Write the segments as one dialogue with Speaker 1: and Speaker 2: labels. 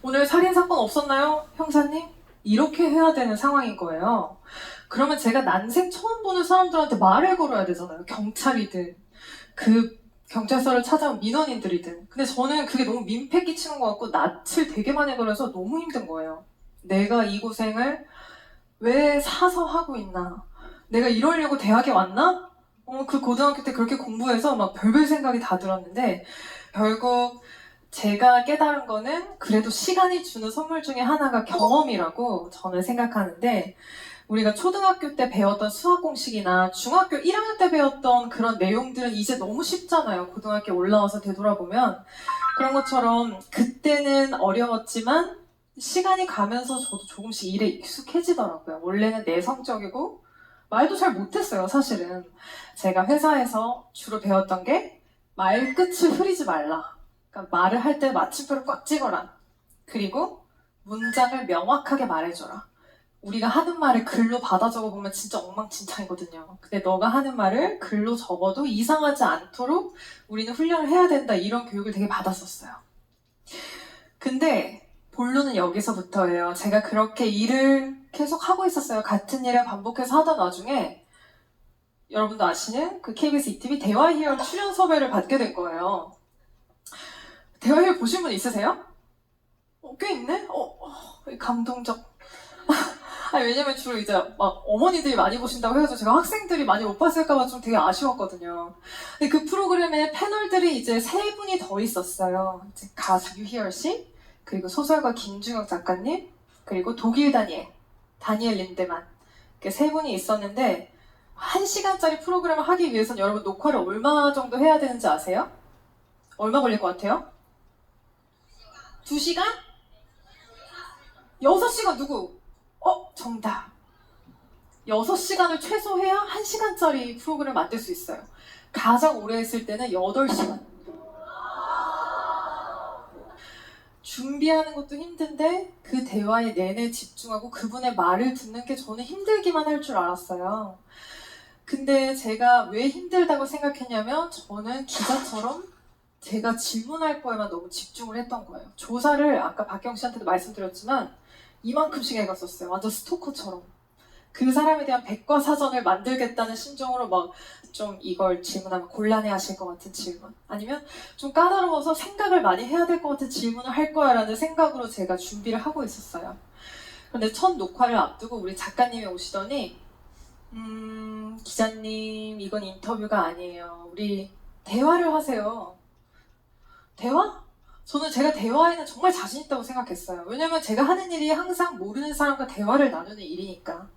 Speaker 1: 오늘 살인사건 없었나요? 형사님? 이렇게 해야 되는 상황인 거예요. 그러면 제가 난생 처음 보는 사람들한테 말을 걸어야 되잖아요. 경찰이든 그 경찰서를 찾아온 민원인들이든. 근데 저는 그게 너무 민폐 끼치는 것 같고 낯을 되게 많이 걸어서 너무 힘든 거예요. 내가 이 고생을 왜 사서 하고 있나? 내가 이러려고 대학에 왔나? 그 고등학교 때 그렇게 공부해서 막 별별 생각이 다 들었는데 결국 제가 깨달은 거는 그래도 시간이 주는 선물 중에 하나가 경험이라고 저는 생각하는데 우리가 초등학교 때 배웠던 수학 공식이나 중학교 1학년 때 배웠던 그런 내용들은 이제 너무 쉽잖아요. 고등학교 올라와서 되돌아보면 그런 것처럼 그때는 어려웠지만 시간이 가면서 저도 조금씩 일에 익숙해지더라고요. 원래는 내성적이고 말도 잘 못했어요, 사실은. 제가 회사에서 주로 배웠던 게 말끝을 흐리지 말라. 그러니까 말을 할 때 마침표를 꽉 찍어라. 그리고 문장을 명확하게 말해줘라. 우리가 하는 말을 글로 받아 적어보면 진짜 엉망진창이거든요. 근데 너가 하는 말을 글로 적어도 이상하지 않도록 우리는 훈련을 해야 된다. 이런 교육을 되게 받았었어요. 근데 본론은 여기서부터예요. 제가 그렇게 일을 계속 하고 있었어요. 같은 일을 반복해서 하던 와중에 여러분도 아시는 그 KBS ETV 대화희열 출연 섭외를 받게 된 거예요. 대화희열 보신 분 있으세요? 꽤 있네? 감동적. 왜냐면 주로 이제 막 어머니들이 많이 보신다고 해가지고 제가 학생들이 많이 못 봤을까봐 좀 되게 아쉬웠거든요. 근데 그 프로그램에 패널들이 이제 세 분이 더 있었어요. 이제 가수 유희열 씨, 그리고 소설가 김중혁 작가님, 그리고 독일 다니엘 린데만. 이렇게 세 분이 있었는데 1시간짜리 프로그램을 하기 위해서는 여러분 녹화를 얼마 정도 해야 되는지 아세요? 얼마 걸릴 것 같아요? 2시간? 6시간 누구? 정답. 6시간을 최소 해야 1시간짜리 프로그램을 만들 수 있어요. 가장 오래 했을 때는 8시간. 준비하는 것도 힘든데 그 대화에 내내 집중하고 그분의 말을 듣는 게 저는 힘들기만 할 줄 알았어요. 근데 제가 왜 힘들다고 생각했냐면 저는 기자처럼 제가 질문할 거에만 너무 집중을 했던 거예요. 조사를 아까 박경 씨한테도 말씀드렸지만 이만큼씩 해갔었어요. 완전 스토커처럼. 그 사람에 대한 백과사전을 만들겠다는 심정으로 막 좀 이걸 질문하면 곤란해 하실 것 같은 질문. 아니면 좀 까다로워서 생각을 많이 해야 될 것 같은 질문을 할 거야 라는 생각으로 제가 준비를 하고 있었어요. 그런데 첫 녹화를 앞두고 우리 작가님이 오시더니 기자님 이건 인터뷰가 아니에요. 우리 대화를 하세요. 대화? 저는 제가 대화에는 정말 자신 있다고 생각했어요. 왜냐면 제가 하는 일이 항상 모르는 사람과 대화를 나누는 일이니까.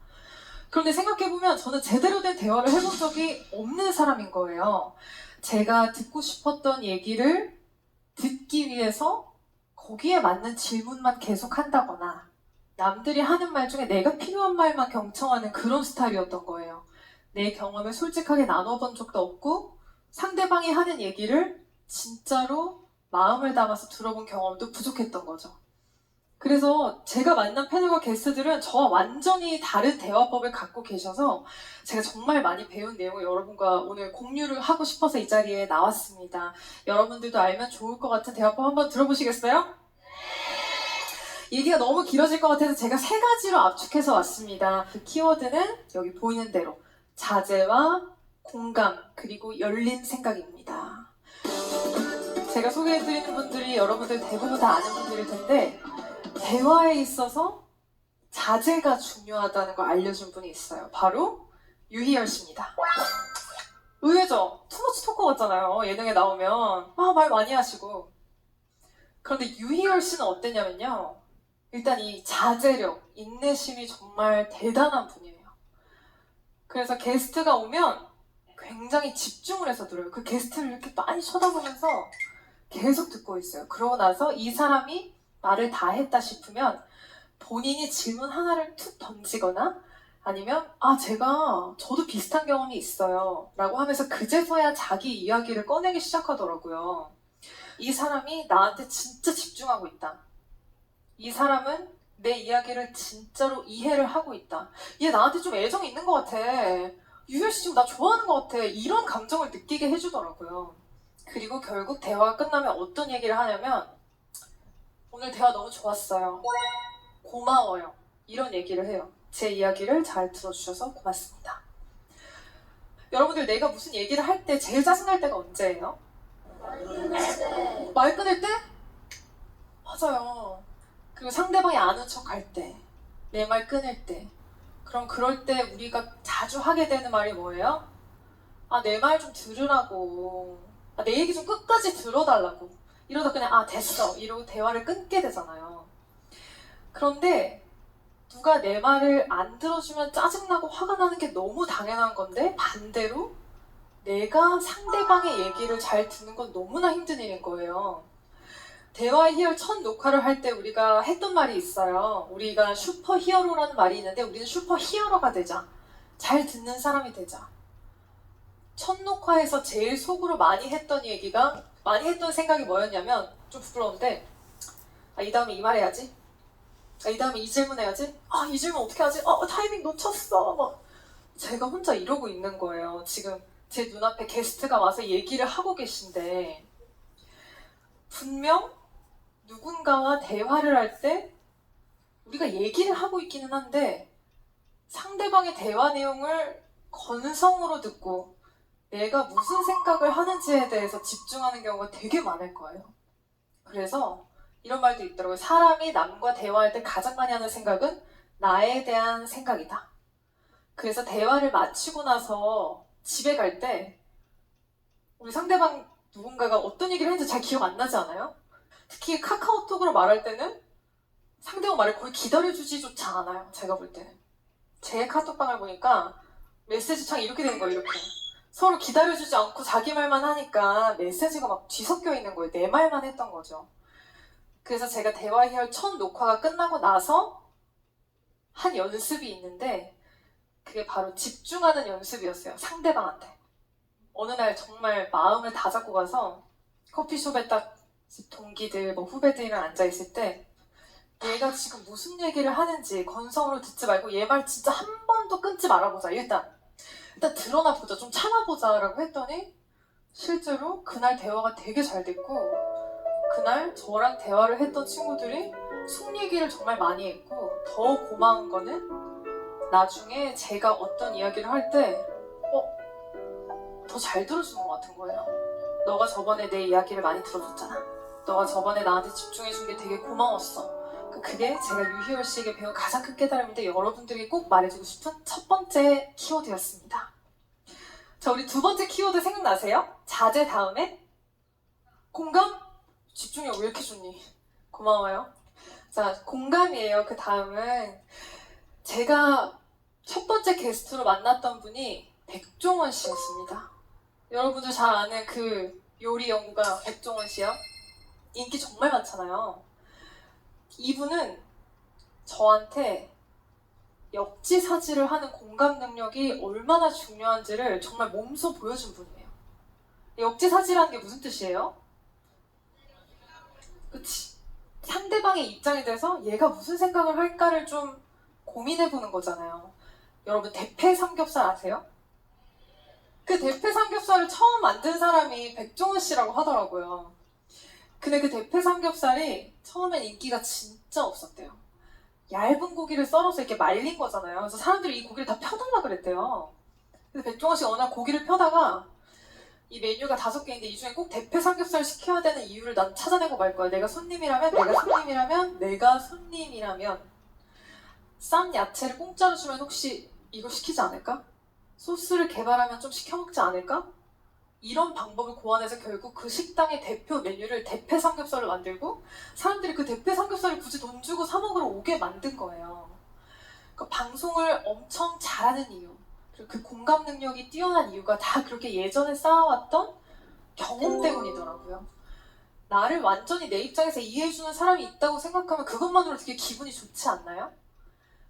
Speaker 1: 그런데 생각해보면 저는 제대로 된 대화를 해본 적이 없는 사람인 거예요. 제가 듣고 싶었던 얘기를 듣기 위해서 거기에 맞는 질문만 계속 한다거나 남들이 하는 말 중에 내가 필요한 말만 경청하는 그런 스타일이었던 거예요. 내 경험을 솔직하게 나눠본 적도 없고 상대방이 하는 얘기를 진짜로 마음을 담아서 들어본 경험도 부족했던 거죠. 그래서 제가 만난 패널과 게스트들은 저와 완전히 다른 대화법을 갖고 계셔서 제가 정말 많이 배운 내용을 여러분과 오늘 공유를 하고 싶어서 이 자리에 나왔습니다. 여러분들도 알면 좋을 것 같은 대화법 한번 들어보시겠어요? 얘기가 너무 길어질 것 같아서 제가 3가지로 압축해서 왔습니다. 그 키워드는 여기 보이는 대로 자제와 공감 그리고 열린 생각입니다. 제가 소개해드리는 분들이 여러분들 대부분 다 아는 분들일 텐데 대화에 있어서 자제가 중요하다는 걸 알려준 분이 있어요. 바로 유희열 씨입니다. 의외죠? 투머치 토커 같잖아요. 예능에 나오면 말 많이 하시고. 그런데 유희열 씨는 어땠냐면요. 일단 이 자제력, 인내심이 정말 대단한 분이에요. 그래서 게스트가 오면 굉장히 집중을 해서 들어요. 그 게스트를 이렇게 많이 쳐다보면서 계속 듣고 있어요. 그러고 나서 이 사람이 말을 다 했다 싶으면 본인이 질문 하나를 툭 던지거나 아니면 저도 비슷한 경험이 있어요 라고 하면서 그제서야 자기 이야기를 꺼내기 시작하더라고요. 이 사람이 나한테 진짜 집중하고 있다. 이 사람은 내 이야기를 진짜로 이해를 하고 있다. 얘 나한테 좀 애정이 있는 것 같아. 유열 씨 지금 나 좋아하는 것 같아. 이런 감정을 느끼게 해주더라고요. 그리고 결국 대화가 끝나면 어떤 얘기를 하냐면 오늘 대화 너무 좋았어요. 고마워요. 이런 얘기를 해요. 제 이야기를 잘 들어주셔서 고맙습니다. 여러분들, 내가 무슨 얘기를 할 때 제일 짜증날 때가 언제예요? 말 끊을 때? 맞아요. 그리고 상대방이 아는 척 할 때, 내 말 끊을 때. 그럼 그럴 때 우리가 자주 하게 되는 말이 뭐예요? 아, 내 말 좀 들으라고. 아, 내 얘기 좀 끝까지 들어달라고. 이러다 그냥 아, 됐어. 이러고 대화를 끊게 되잖아요. 그런데 누가 내 말을 안 들어주면 짜증나고 화가 나는 게 너무 당연한 건데, 반대로 내가 상대방의 얘기를 잘 듣는 건 너무나 힘든 일인 거예요. 대화 히어로 첫 녹화를 할 때 우리가 했던 말이 있어요. 우리가 슈퍼 히어로라는 말이 있는데, 우리는 슈퍼 히어로가 되자. 잘 듣는 사람이 되자. 첫 녹화에서 제일 속으로 많이 했던 생각이 뭐였냐면, 좀 부끄러운데, 아, 이 다음에 이 말 해야지. 아, 이 다음에 이 질문 해야지. 아, 이 질문 어떻게 하지? 타이밍 놓쳤어. 막 제가 혼자 이러고 있는 거예요. 지금 제 눈앞에 게스트가 와서 얘기를 하고 계신데, 분명 누군가와 대화를 할 때 우리가 얘기를 하고 있기는 한데, 상대방의 대화 내용을 건성으로 듣고 내가 무슨 생각을 하는지에 대해서 집중하는 경우가 되게 많을 거예요. 그래서 이런 말도 있더라고요. 사람이 남과 대화할 때 가장 많이 하는 생각은 나에 대한 생각이다. 그래서 대화를 마치고 나서 집에 갈 때 우리 상대방 누군가가 어떤 얘기를 했는지 잘 기억 안 나지 않아요? 특히 카카오톡으로 말할 때는 상대방 말을 거의 기다려주지조차 않아요. 제가 볼 때는. 제 카톡방을 보니까 메시지창이 이렇게 되는 거예요. 이렇게. 서로 기다려주지 않고 자기 말만 하니까 메시지가 막 뒤섞여 있는 거예요. 내 말만 했던 거죠. 그래서 제가 대화 히얼 첫 녹화가 끝나고 나서 한 연습이 있는데, 그게 바로 집중하는 연습이었어요. 상대방한테. 어느 날 정말 마음을 다 잡고 가서 커피숍에 딱 동기들, 후배들이랑 앉아있을 때, 얘가 지금 무슨 얘기를 하는지 건성으로 듣지 말고 얘 말 진짜 한 번도 끊지 말아보자. 일단 드러나 보자. 좀 참아보자 라고 했더니, 실제로 그날 대화가 되게 잘 됐고, 그날 저랑 대화를 했던 친구들이 속 얘기를 정말 많이 했고, 더 고마운 거는 나중에 제가 어떤 이야기를 할 때 더 잘 들어주는 것 같은 거예요. 너가 저번에 내 이야기를 많이 들어줬잖아. 너가 저번에 나한테 집중해준 게 되게 고마웠어. 그게 제가 유희열 씨에게 배운 가장 큰 깨달음인데, 여러분들에게 꼭 말해주고 싶은 첫 번째 키워드였습니다. 자, 우리 두 번째 키워드 생각나세요? 자제 다음에 공감? 집중력 왜 이렇게 좋니? 고마워요. 자, 공감이에요. 그 다음은 제가 첫 번째 게스트로 만났던 분이 백종원 씨였습니다. 여러분들 잘 아는 그 요리 연구가 백종원 씨요? 인기 정말 많잖아요. 이분은 저한테 역지사지를 하는 공감 능력이 얼마나 중요한지를 정말 몸소 보여준 분이에요. 역지사지라는 게 무슨 뜻이에요? 그치? 상대방의 입장에 대해서 얘가 무슨 생각을 할까를 좀 고민해보는 거잖아요. 여러분, 대패 삼겹살 아세요? 그 대패 삼겹살을 처음 만든 사람이 백종원 씨라고 하더라고요. 근데 그 대패 삼겹살이 처음엔 인기가 진짜 없었대요. 얇은 고기를 썰어서 이렇게 말린 거잖아요. 그래서 사람들이 이 고기를 다 펴달라 그랬대요. 그래서 백종원 씨가 어느 날 고기를 펴다가, 이 메뉴가 5개인데 이 중에 꼭 대패 삼겹살 시켜야 되는 이유를 난 찾아내고 말 거야. 내가 손님이라면 싼 야채를 공짜로 주면 혹시 이거 시키지 않을까? 소스를 개발하면 좀 시켜 먹지 않을까? 이런 방법을 고안해서 결국 그 식당의 대표 메뉴를 대패 삼겹살을 만들고, 사람들이 그 대패 삼겹살을 굳이 돈 주고 사 먹으러 오게 만든 거예요. 그러니까 방송을 엄청 잘하는 이유, 그리고 그 공감 능력이 뛰어난 이유가 다 그렇게 예전에 쌓아왔던 경험 때문이더라고요. 나를 완전히 내 입장에서 이해해주는 사람이 있다고 생각하면 그것만으로 되게 기분이 좋지 않나요?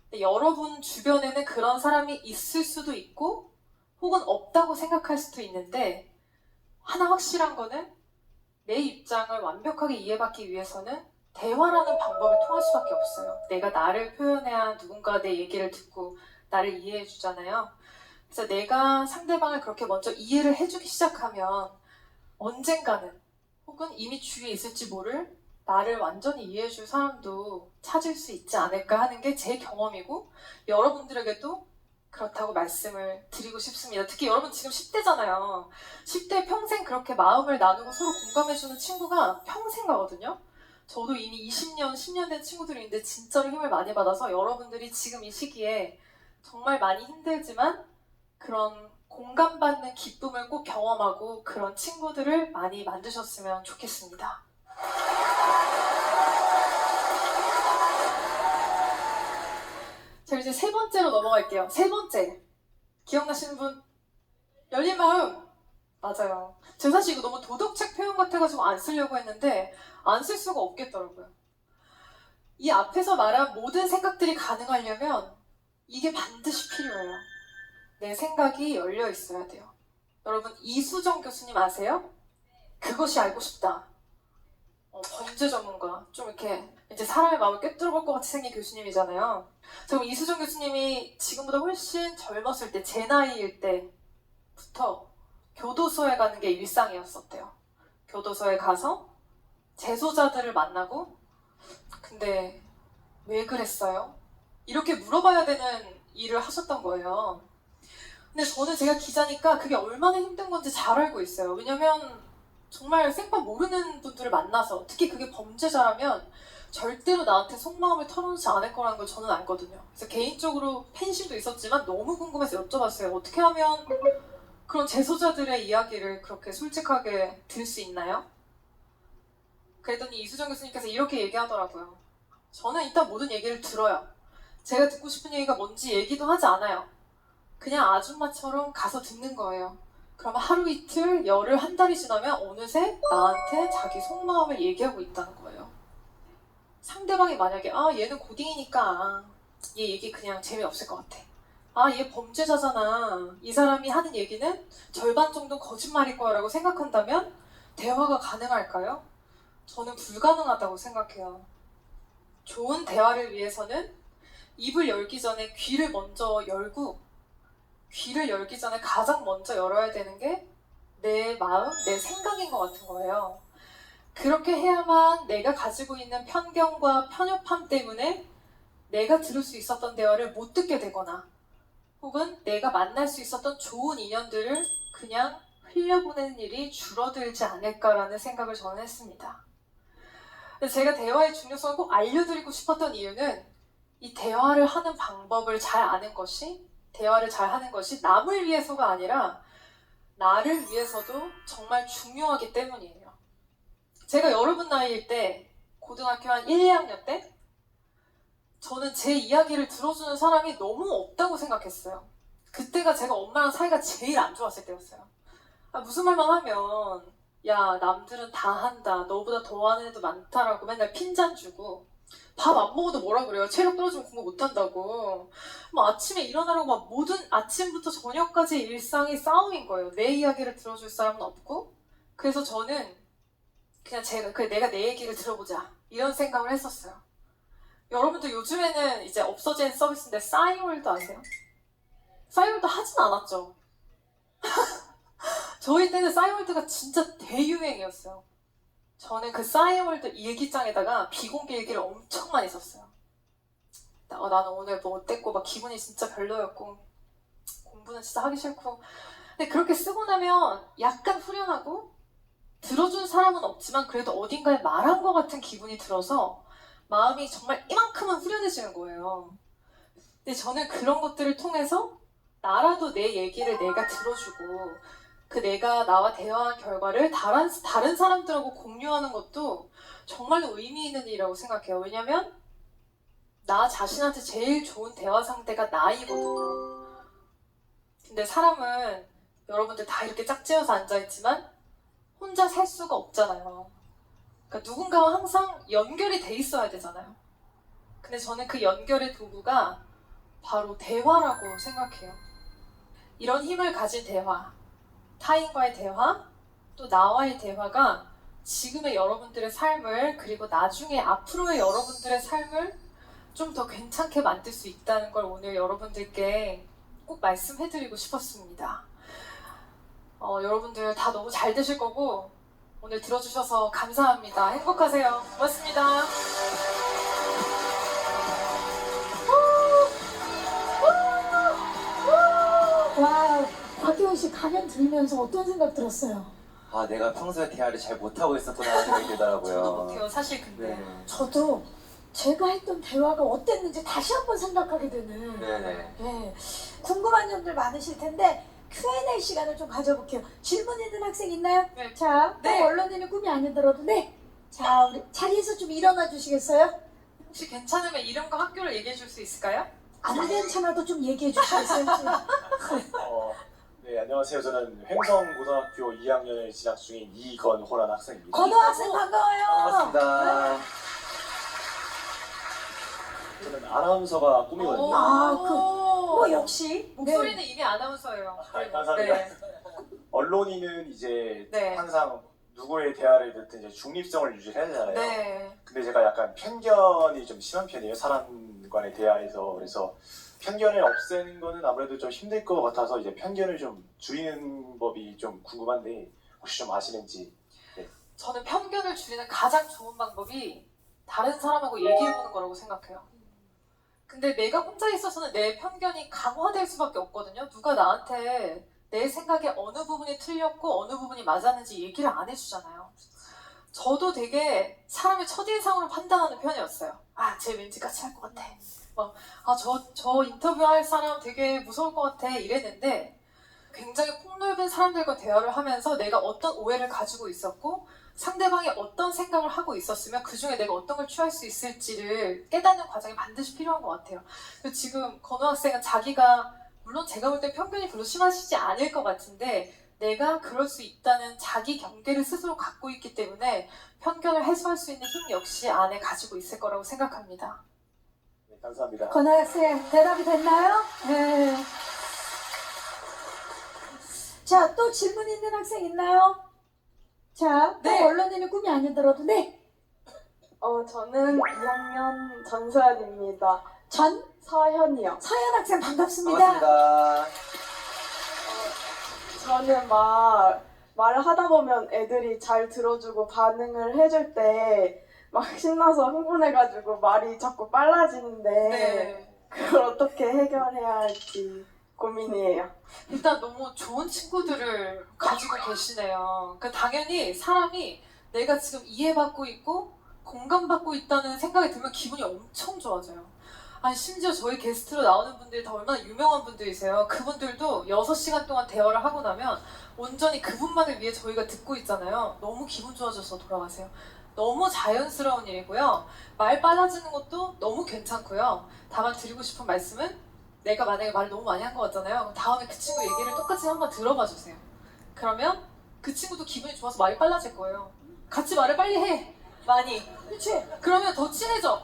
Speaker 1: 근데 여러분 주변에는 그런 사람이 있을 수도 있고 혹은 없다고 생각할 수도 있는데, 하나 확실한 거는 내 입장을 완벽하게 이해받기 위해서는 대화라는 방법을 통할 수밖에 없어요. 내가 나를 표현해야 누군가 내 얘기를 듣고 나를 이해해 주잖아요. 그래서 내가 상대방을 그렇게 먼저 이해를 해주기 시작하면 언젠가는, 혹은 이미 주위에 있을지 모를 나를 완전히 이해해줄 사람도 찾을 수 있지 않을까 하는 게 제 경험이고 여러분들에게도 그렇다고 말씀을 드리고 싶습니다. 특히 여러분 지금 10대잖아요. 10대 평생 그렇게 마음을 나누고 서로 공감해주는 친구가 평생 가거든요. 저도 이미 20년, 10년 된 친구들이 있는데 진짜로 힘을 많이 받아서 여러분들이 지금 이 시기에 정말 많이 힘들지만 그런 공감받는 기쁨을 꼭 경험하고 그런 친구들을 많이 만드셨으면 좋겠습니다. 자, 이제 세 번째로 넘어갈게요. 세 번째. 기억나시는 분? 열린 마음. 맞아요. 제가 사실 이거 너무 도덕책 표현 같아가지고 안 쓰려고 했는데 안 쓸 수가 없겠더라고요. 이 앞에서 말한 모든 생각들이 가능하려면 이게 반드시 필요해요. 내 생각이 열려 있어야 돼요. 여러분, 이수정 교수님 아세요? 그것이 알고 싶다. 범죄 전문가. 좀 이렇게 이제 사람의 마음을 꿰뚫어볼 것 같이 생긴 교수님이잖아요. 지금 이수정 교수님이 지금보다 훨씬 젊었을 때, 제 나이일 때부터 교도소에 가는 게 일상이었었대요. 교도소에 가서 재소자들을 만나고, 근데 왜 그랬어요? 이렇게 물어봐야 되는 일을 하셨던 거예요. 근데 저는 제가 기자니까 그게 얼마나 힘든 건지 잘 알고 있어요. 왜냐면 정말 생판 모르는 분들을 만나서, 특히 그게 범죄자라면 절대로 나한테 속마음을 털어놓지 않을 거라는 걸 저는 알거든요. 그래서 개인적으로 팬심도 있었지만 너무 궁금해서 여쭤봤어요. 어떻게 하면 그런 재소자들의 이야기를 그렇게 솔직하게 들을 수 있나요? 그랬더니 이수정 교수님께서 이렇게 얘기하더라고요. 저는 일단 모든 얘기를 들어요. 제가 듣고 싶은 얘기가 뭔지 얘기도 하지 않아요. 그냥 아줌마처럼 가서 듣는 거예요. 그러면 하루 이틀, 열흘, 한 달이 지나면 어느새 나한테 자기 속마음을 얘기하고 있다는 거예요. 상대방이 만약에 얘는 고딩이니까 얘 얘기 그냥 재미없을 것 같아. 얘 범죄자잖아. 이 사람이 하는 얘기는 절반 정도 거짓말일 거야 라고 생각한다면 대화가 가능할까요? 저는 불가능하다고 생각해요. 좋은 대화를 위해서는 입을 열기 전에 귀를 먼저 열고, 귀를 열기 전에 가장 먼저 열어야 되는 게 내 마음, 내 생각인 것 같은 거예요. 그렇게 해야만 내가 가지고 있는 편견과 편협함 때문에 내가 들을 수 있었던 대화를 못 듣게 되거나 혹은 내가 만날 수 있었던 좋은 인연들을 그냥 흘려보내는 일이 줄어들지 않을까라는 생각을 저는 했습니다. 제가 대화의 중요성을 꼭 알려드리고 싶었던 이유는 이 대화를 하는 방법을 잘 아는 것이, 대화를 잘 하는 것이 남을 위해서가 아니라 나를 위해서도 정말 중요하기 때문이에요. 제가 여러분 나이일 때, 고등학교 한 1, 2학년 때 저는 제 이야기를 들어주는 사람이 너무 없다고 생각했어요. 그때가 제가 엄마랑 사이가 제일 안 좋았을 때였어요. 무슨 말만 하면 야, 남들은 다 한다, 너보다 더 하는 애도 많다라고 맨날 핀잔 주고, 밥 안 먹어도 뭐라 그래요. 체력 떨어지면 공부 못한다고. 아침에 일어나라고 막 모든 아침부터 저녁까지 일상이 싸움인 거예요. 내 이야기를 들어줄 사람은 없고. 그래서 저는 그냥 내가 내 얘기를 들어보자, 이런 생각을 했었어요. 여러분들 요즘에는 이제 없어진 서비스인데 싸이월드 아세요? 싸이월드 하진 않았죠? 저희 때는 싸이월드가 진짜 대유행이었어요. 저는 그 싸이월드 일기장에다가 비공개 일기를 엄청 많이 썼어요. 나는 오늘 뭐 어땠고, 막 기분이 진짜 별로였고, 공부는 진짜 하기 싫고. 근데 그렇게 쓰고 나면 약간 후련하고, 들어준 사람은 없지만 그래도 어딘가에 말한 것 같은 기분이 들어서 마음이 정말 이만큼은 후련해지는 거예요. 근데 저는 그런 것들을 통해서 나라도 내 얘기를 내가 들어주고, 그 내가 나와 대화한 결과를 다른 사람들하고 공유하는 것도 정말로 의미 있는 일이라고 생각해요. 왜냐면 나 자신한테 제일 좋은 대화 상대가 나이거든요. 근데 사람은 여러분들 다 이렇게 짝지어서 앉아있지만 혼자 살 수가 없잖아요. 그러니까 누군가와 항상 연결이 돼 있어야 되잖아요. 근데 저는 그 연결의 도구가 바로 대화라고 생각해요. 이런 힘을 가진 대화, 타인과의 대화, 또 나와의 대화가 지금의 여러분들의 삶을, 그리고 나중에 앞으로의 여러분들의 삶을 좀 더 괜찮게 만들 수 있다는 걸 오늘 여러분들께 꼭 말씀해드리고 싶었습니다. 여러분들 다 너무 잘 되실 거고, 오늘 들어주셔서 감사합니다. 행복하세요. 고맙습니다.
Speaker 2: 와, 박혜원 씨 강연 들으면서 어떤 생각 들었어요?
Speaker 3: 아, 내가 평소에 대화를 잘 못하고 있었구나 하는 생각이 들더라고요.
Speaker 1: 저도 못해요. 사실 근데.
Speaker 3: 네.
Speaker 2: 저도 제가 했던 대화가 어땠는지 다시 한번 생각하게 되는.
Speaker 3: 네네.
Speaker 2: 네. 궁금한 점들 많으실 텐데 Q&A 시간을 좀 가져볼게요. 질문 있는 학생 있나요?
Speaker 1: 네.
Speaker 2: 자,
Speaker 1: 네.
Speaker 2: 언론인의 꿈이 아니더라도 네. 자, 우리 자리에서 좀 일어나 주시겠어요?
Speaker 1: 혹시 괜찮으면 이름과 학교를 얘기해 줄 수 있을까요?
Speaker 2: 안 괜찮아도 좀 얘기해 주시겠어요?
Speaker 4: 네, 안녕하세요. 저는 횡성고등학교 2학년에 진학 중인 이건호라는 학생입니다.
Speaker 2: 건호 학생 반가워요.
Speaker 3: 반갑습니다.
Speaker 4: 저는 아나운서가 꿈이거든요.
Speaker 2: 아, 뭐 역시
Speaker 1: 목소리는
Speaker 2: 네.
Speaker 1: 이미 아나운서예요.
Speaker 4: 감사합니다.
Speaker 1: 네.
Speaker 4: 언론인은 이제
Speaker 1: 네.
Speaker 4: 항상 누구의 대화를 듣든 이제 중립성을 유지해야 되잖아요.
Speaker 1: 네.
Speaker 4: 근데 제가 약간 편견이 좀 심한 편이에요. 사람 간의 대화에서. 그래서 편견을 없애는 거는 아무래도 좀 힘들 것 같아서 이제 편견을 좀 줄이는 법이 좀 궁금한데 혹시 좀 아시는지.
Speaker 1: 저는 편견을 줄이는 가장 좋은 방법이 다른 사람하고 얘기해보는 거라고 생각해요. 근데 내가 혼자 있어서는 내 편견이 강화될 수밖에 없거든요. 누가 나한테 내 생각에 어느 부분이 틀렸고 어느 부분이 맞았는지 얘기를 안 해주잖아요. 저도 되게 사람의 첫인상으로 판단하는 편이었어요. 아, 쟤 왠지 같이 할 것 같아. 저 인터뷰할 사람 되게 무서울 것 같아. 이랬는데 굉장히 폭넓은 사람들과 대화를 하면서 내가 어떤 오해를 가지고 있었고 상대방이 어떤 생각을 하고 있었으면 그 중에 내가 어떤 걸 취할 수 있을지를 깨닫는 과정이 반드시 필요한 것 같아요. 그래서 지금 건우 학생은 자기가 물론 제가 볼 때 편견이 별로 심하시지 않을 것 같은데 내가 그럴 수 있다는 자기 경계를 스스로 갖고 있기 때문에 편견을 해소할 수 있는 힘 역시 안에 가지고 있을 거라고 생각합니다.
Speaker 4: 네, 감사합니다.
Speaker 2: 건호 학생 대답이 됐나요? 네. 자, 또 질문 있는 학생 있나요? 자, 또
Speaker 1: 네.
Speaker 2: 언론인의 꿈이 아니더라도 네.
Speaker 5: 저는 2학년 전서연입니다. 서현이요.
Speaker 2: 서현 학생 반갑습니다.
Speaker 3: 반갑습니다.
Speaker 5: 저는 말을 하다 보면 애들이 잘 들어주고 반응을 해줄 때 막 신나서 흥분해가지고 말이 자꾸 빨라지는데
Speaker 1: 네.
Speaker 5: 그걸 어떻게 해결해야 할지 고민이에요.
Speaker 1: 일단 너무 좋은 친구들을 가지고 계시네요. 그러니까 당연히 사람이 내가 지금 이해받고 있고 공감받고 있다는 생각이 들면 기분이 엄청 좋아져요. 아니 심지어 저희 게스트로 나오는 분들이 다 얼마나 유명한 분들이세요. 그분들도 6시간 동안 대화를 하고 나면 온전히 그분만을 위해 저희가 듣고 있잖아요. 너무 기분 좋아져서 돌아가세요. 너무 자연스러운 일이고요. 말 빨라지는 것도 너무 괜찮고요. 다만 드리고 싶은 말씀은 내가 만약에 말을 너무 많이 한 것 같잖아요. 그럼 다음에 그 친구 얘기를 똑같이 한번 들어봐 주세요. 그러면 그 친구도 기분이 좋아서 말이 빨라질 거예요. 같이 말을 빨리 해. 많이.
Speaker 2: 그렇지.
Speaker 1: 그러면 더 친해져.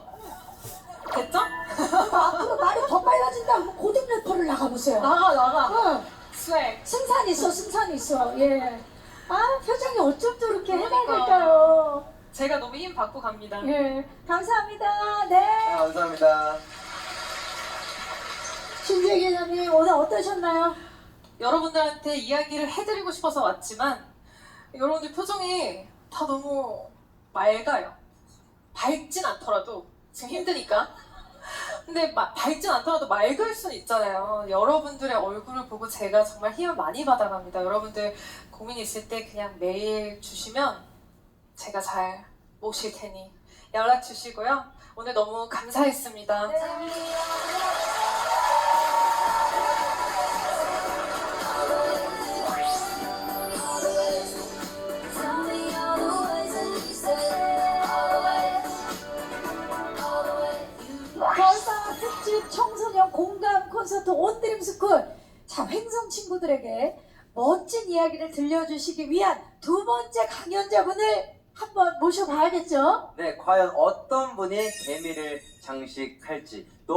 Speaker 1: 됐죠?
Speaker 2: 앞으로 말이 더 빨라진다고 고등 래퍼를 나가보세요.
Speaker 1: 나가.
Speaker 2: 응.
Speaker 1: 스웩.
Speaker 2: 승산 있어, 승산 있어. 예. 아, 표정이 어쩜 저렇게 해야
Speaker 1: 그러니까.
Speaker 2: 될까요?
Speaker 1: 제가 너무 힘 받고 갑니다.
Speaker 2: 예. 감사합니다.
Speaker 3: 네,
Speaker 2: 네.
Speaker 3: 감사합니다.
Speaker 2: 신지혜 기자님 오늘 어떠셨나요?
Speaker 1: 여러분들한테 이야기를 해드리고 싶어서 왔지만 여러분들 표정이 다 너무 맑아요. 밝진 않더라도 지금 힘드니까. 근데 밝진 않더라도 맑을 수는 있잖아요. 여러분들의 얼굴을 보고 제가 정말 힘을 많이 받아갑니다. 여러분들 고민 있을 때 그냥 메일 주시면 제가 잘 모실 테니 연락 주시고요. 오늘 너무 감사했습니다.
Speaker 2: 겨울방학 특집 청소년 공감 콘서트 온드림스쿨. 자, 횡성 친구들에게 멋진 이야기를 들려주시기 위한 두 번째 강연자분을 한번 모셔봐야겠죠?
Speaker 3: 네, 과연 어떤 분이 개미를 장식할지